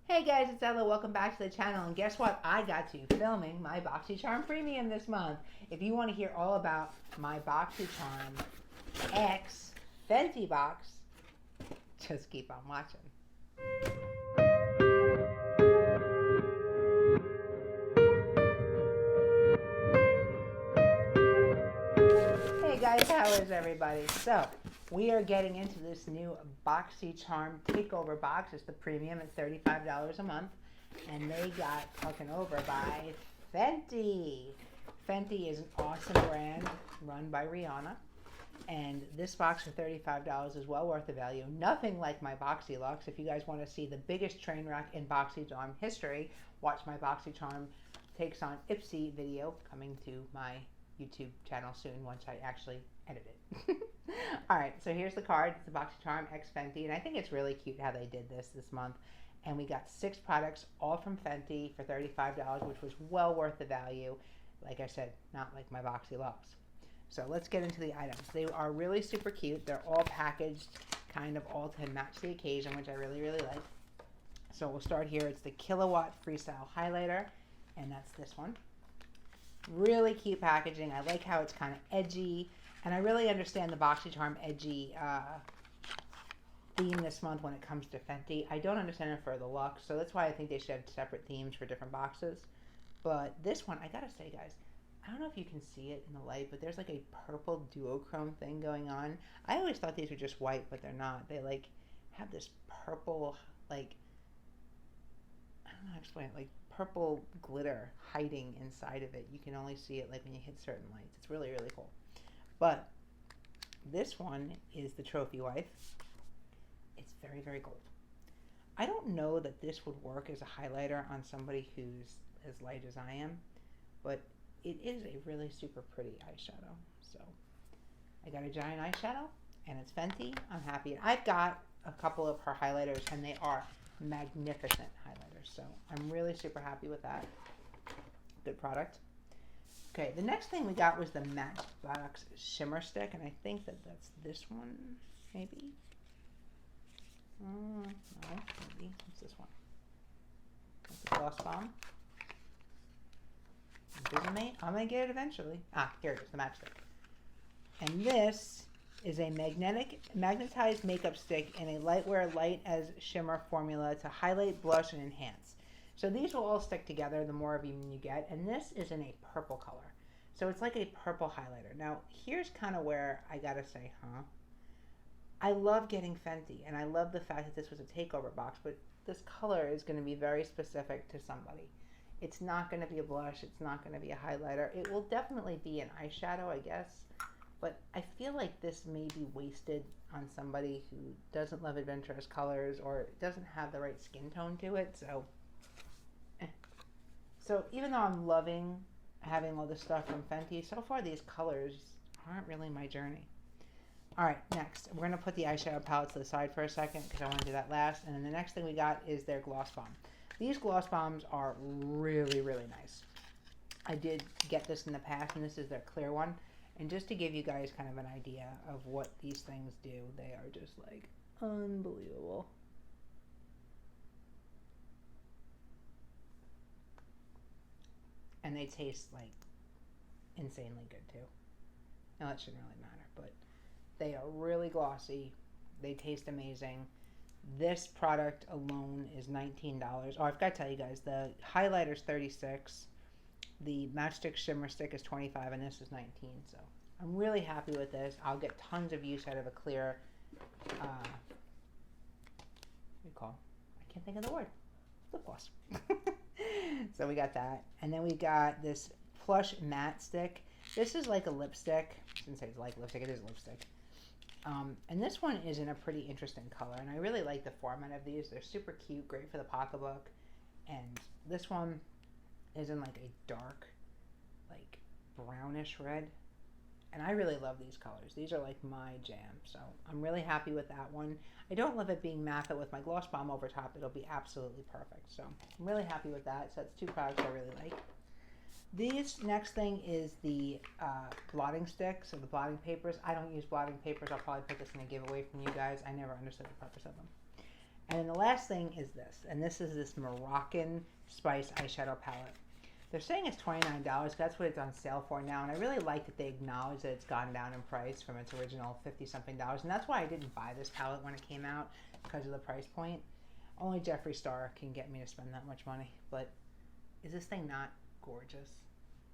Hey guys, it's Ella. Welcome back to the channel. And guess what? I got to filming my Boxycharm Premium this month. If you want to hear all about my Boxycharm X Fenty box, just keep on watching. Hey guys, how is everybody? So, we are getting into this new Boxycharm takeover box. It's the premium at $35 a month. And they got taken over by Fenty. Fenty is an awesome brand run by Rihanna. And this box for $35 is well worth the value. Nothing like my Boxy Luxe. If you guys want to see the biggest train wreck in Boxycharm history, watch my Boxycharm Takes on Ipsy video coming to my YouTube channel soon once I actually edit it. Alright, so here's the card. It's the Boxycharm X Fenty, and I think it's really cute how they did this month. And we got 6 products, all from Fenty for $35, which was well worth the value. Like I said, not like my Boxy Luxe. So let's get into the items. They are really super cute. They're all packaged kind of all to match the occasion, which I really, really like. So we'll start here. It's the Kilowatt Freestyle Highlighter, and that's this one. Really cute packaging. I like how it's kind of edgy, and I really understand the Boxycharm edgy theme this month when it comes to Fenty. I don't understand it for the Luxe, so that's why I think they should have separate themes for different boxes. But this one, I gotta say, guys, I don't know if you can see it in the light, but there's like a purple duochrome thing going on. I always thought these were just white, but they're not. They like have this purple, like, I don't know how to explain it, like purple glitter hiding inside of it. You can only see it like when you hit certain lights. It's really, really cool. But this one is the Trophy Wife. It's very, very gold. I don't know that this would work as a highlighter on somebody who's as light as I am, but it is a really super pretty eyeshadow. So I got a giant eyeshadow, and it's Fenty. I'm happy. I've got a couple of her highlighters, and they are magnificent highlighters. So I'm really super happy with that. Good product. Okay, the next thing we got was the Matchbox Shimmer Stick, and I think that that's this one, maybe. No, maybe. What's this one? That's the Gloss Bomb. I'm going to get it eventually. Ah, here it is, the matchstick. And this is a magnetized makeup stick in a lightwear light as shimmer formula to highlight, blush, and enhance. So these will all stick together the more of them you get. And this is in a purple color. So it's like a purple highlighter. Now, here's kind of where I got to say, I love getting Fenty, and I love the fact that this was a takeover box, but this color is going to be very specific to somebody. It's not going to be a blush. It's not going to be a highlighter. It will definitely be an eyeshadow, I guess, but I feel like this may be wasted on somebody who doesn't love adventurous colors or doesn't have the right skin tone to it, so So even though I'm loving having all this stuff from Fenty, so far these colors aren't really my journey. Alright, next, we're going to put the eyeshadow palette to the side for a second because I want to do that last. And then the next thing we got is their Gloss Bomb. These Gloss Bombs are really, really nice. I did get this in the past, and this is their clear one. And just to give you guys kind of an idea of what these things do, they are just like unbelievable. And they taste like insanely good too. Now that shouldn't really matter, but they are really glossy. They taste amazing. This product alone is $19. Oh, I've got to tell you guys, the highlighter's $36. The Matchstick Shimmer Stick is $25, and this is $19. So I'm really happy with this. I'll get tons of use out of a clear, what do you call? I can't think of the word. Lip gloss. So we got that. And then we got this Plush Matte Stick. This is like a lipstick. I shouldn't say it's like lipstick. It is lipstick. And this one is in a pretty interesting color, and I really like the format of these. They're super cute, great for the pocketbook. And this one is in like a dark, like brownish red. And I really love these colors. These are like my jam, so I'm really happy with that one. I don't love it being matte, but with my Gloss Bomb over top, it'll be absolutely perfect. So I'm really happy with that. So that's 2 products I really like. This next thing is the blotting sticks, or the blotting papers. I don't use blotting papers. I'll probably put this in a giveaway from you guys. I never understood the purpose of them. And then the last thing is this, and this is this Moroccan Spice eyeshadow palette. They're saying it's $29. That's what it's on sale for now, and I really like that they acknowledge that it's gone down in price from its original $50-something, and that's why I didn't buy this palette when it came out, because of the price point. Only Jeffree Star can get me to spend that much money, but is this thing not gorgeous?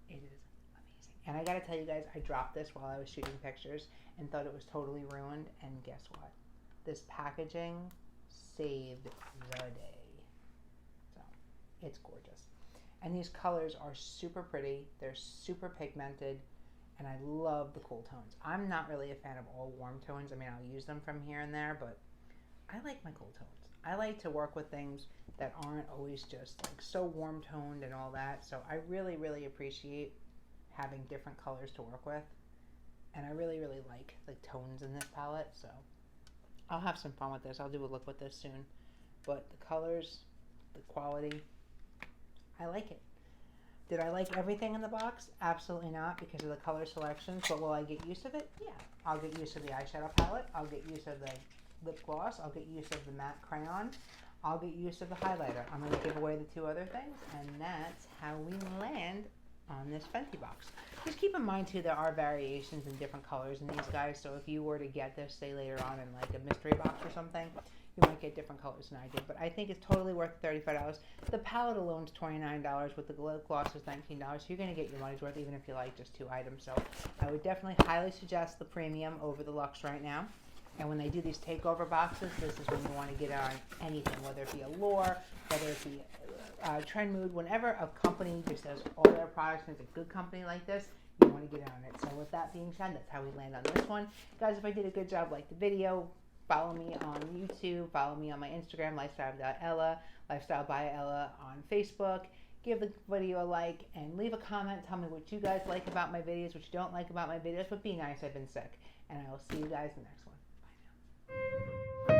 It is amazing. And I gotta tell you guys, I dropped this while I was shooting pictures and thought it was totally ruined, and guess what? This packaging saved the day. So, it's gorgeous. And these colors are super pretty, they're super pigmented, and I love the cool tones. I'm not really a fan of all warm tones. I mean, I'll use them from here and there, but I like my cool tones. I like to work with things that aren't always just like so warm toned and all that. So I really, really appreciate having different colors to work with. And I really, really like the tones in this palette. So I'll have some fun with this. I'll do a look with this soon. But the colors, the quality, I like it. Did I like everything in the box? Absolutely not, because of the color selections. But will I get use of it? Yeah. I'll get use of the eyeshadow palette. I'll get use of the lip gloss. I'll get use of the matte crayon. I'll get use of the highlighter. I'm going to give away the two other things, and that's how we land on this Fenty box. Just keep in mind too, there are variations in different colors in these guys, so if you were to get this, say later on in like a mystery box or something, you might get different colors than I did, but I think it's totally worth $35. The palette alone is $29, with the lip gloss is $19, so you're going to get your money's worth even if you like just two items. So I would definitely highly suggest the Premium over the Luxe right now. And when they do these takeover boxes, this is when you want to get on anything, whether it be Allure, whether it be Trend Mood. Whenever a company just has all their products and it's a good company like this, you want to get on it. So with that being said, that's how we land on this one. Guys, if I did a good job, like the video, follow me on YouTube, follow me on my Instagram, lifestyle.ella, lifestyle by Ella on Facebook. Give the video a like and leave a comment. Tell me what you guys like about my videos, what you don't like about my videos, but be nice, I've been sick. And I will see you guys in the next one. Bye now.